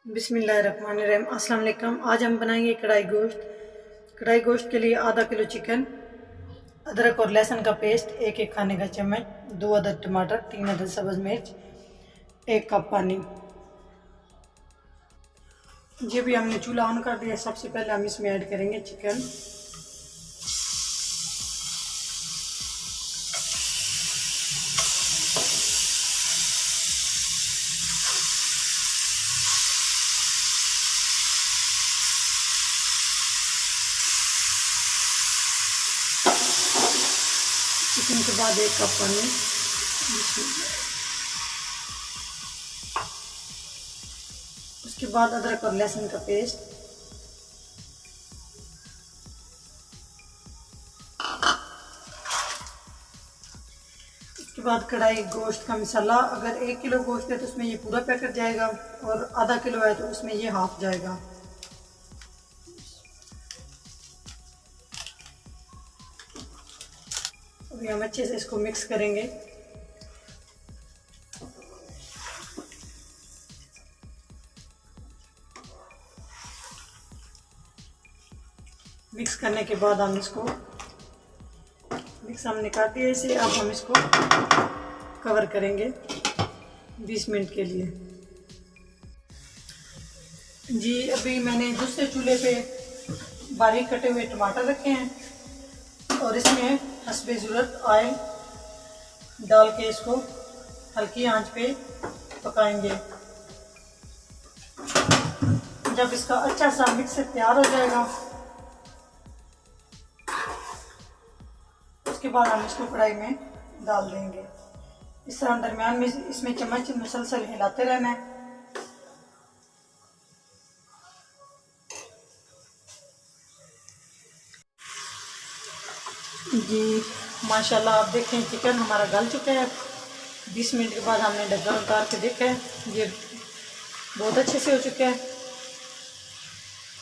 बिस्मिल्लाहिर्रहमानिर्रहीम। अस्सलाम वालेकुम। आज हम बनाएंगे कढ़ाई गोश्त। कढ़ाई गोश्त के लिए आधा किलो चिकन, अदरक और लहसुन का पेस्ट, एक एक खाने का चम्मच, 2 अदद टमाटर, 3 अदद सब्ज़ मिर्च, 1 कप पानी। ये भी हमने चूल्हा ऑन कर दिया। सबसे पहले हम इसमें ऐड करेंगे चिकन। चिकन के बाद 1 कप पानी। उसके बाद अदरक और लहसुन का पेस्ट। उसके बाद कढ़ाई गोश्त का मसाला। अगर 1 किलो गोश्त है तो उसमें ये पूरा पैकेट जाएगा, और आधा किलो है तो उसमें ये हाफ जाएगा। अभी हम अच्छे से इसको मिक्स करेंगे। मिक्स करने के बाद हम इसको हमने काट दिया इसे। अब हम इसको कवर करेंगे 20 मिनट के लिए। जी, अभी मैंने दूसरे चूल्हे पे बारीक कटे हुए टमाटर रखे हैं, और इसमें हस्बे ज़रूरत ऑयल डाल के इसको हल्की आंच पे पकाएंगे। जब इसका अच्छा सा मिक्सर तैयार हो जाएगा, उसके बाद हम इसको कढ़ाई में डाल देंगे। इस तरह दरमियान में इसमें चम्मच मुसलसल हिलाते रहना है। जी माशाल्लाह, आप देखें चिकन हमारा गल चुका है। 20 मिनट के बाद हमने ढक्कन उतार के देखा है, ये बहुत अच्छे से हो चुका है।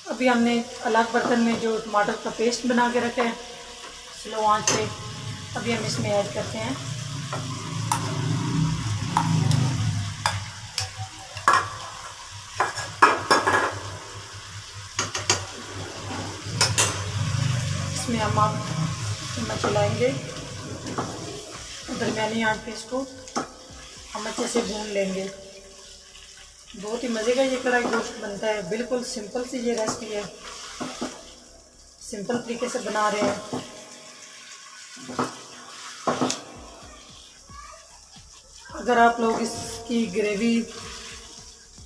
अभी हमने अलग बर्तन में जो टमाटर का पेस्ट बना के रखा है स्लो आंच पे, अभी हम इसमें ऐड करते हैं। इसमें हम चम्मच चलाएंगे, दरमियानी आंच पे इसको हम अच्छे से भून लेंगे। बहुत ही मज़े का ये कढ़ाई गोश्त बनता है। बिल्कुल सिंपल सी ये रेसिपी है, सिंपल तरीके से बना रहे हैं। अगर आप लोग इसकी ग्रेवी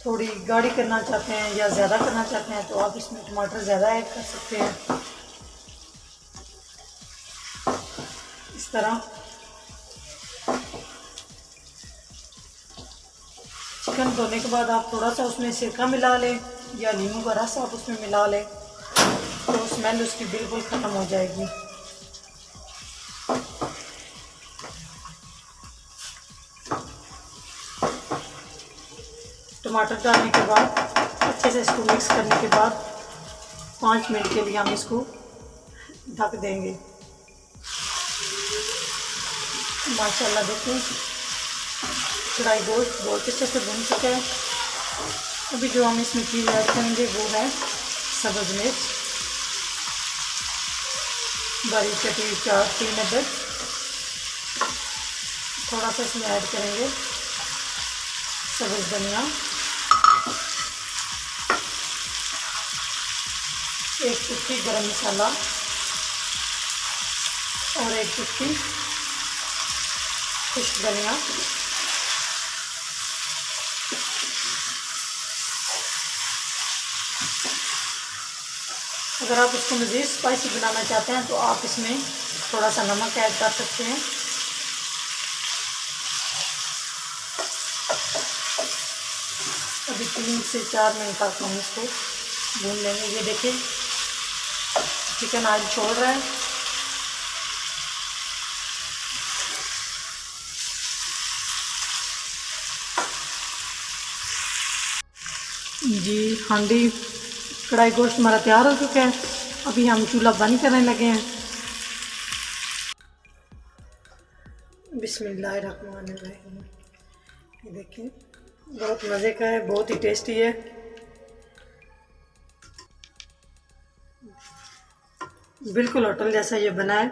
थोड़ी गाढ़ी करना चाहते हैं या ज़्यादा करना चाहते हैं तो आप इसमें टमाटर ज़्यादा ऐड कर सकते हैं। इस तरह चिकन धोने के बाद आप थोड़ा सा उसमें सिरका मिला लें या नींबू का रस आप उसमें मिला लें, तो स्मेल उसकी बिल्कुल ख़त्म हो जाएगी। टमाटर डालने के बाद अच्छे से इसको मिक्स करने के बाद 5 मिनट के लिए हम इसको ढक देंगे। माशाल्लाह देखिए कढ़ाई गोश्त बहुत अच्छे से बन चुका है। अभी जो हम इसमें चीज़ ऐड करेंगे वो है सब्ज़ मिर्च, बारीक कटी हुई 3 अदद। थोड़ा सा इसमें ऐड करेंगे सब्ज़ धनिया, 1 चुटकी गरम मसाला और 1 चुटकी खुश्क धनिया। अगर आप इसको मज़ीद स्पाइसी बनाना चाहते हैं तो आप इसमें थोड़ा सा नमक ऐड कर सकते हैं। अभी 3 से 4 मिनट तक हम इसको भून लेंगे। ये देखिए चिकन ऑयल छोड़ रहा है। जी हांडी कढ़ाई गोश्त हमारा तैयार हो चुका है। अभी हम चूल्हा बंद करने लगे हैं। बिस्मिल्लाहिर्रहमानिर्रहीम। ये देखिए बहुत मज़े का है, बहुत ही टेस्टी है। बिल्कुल होटल जैसा ये बना है।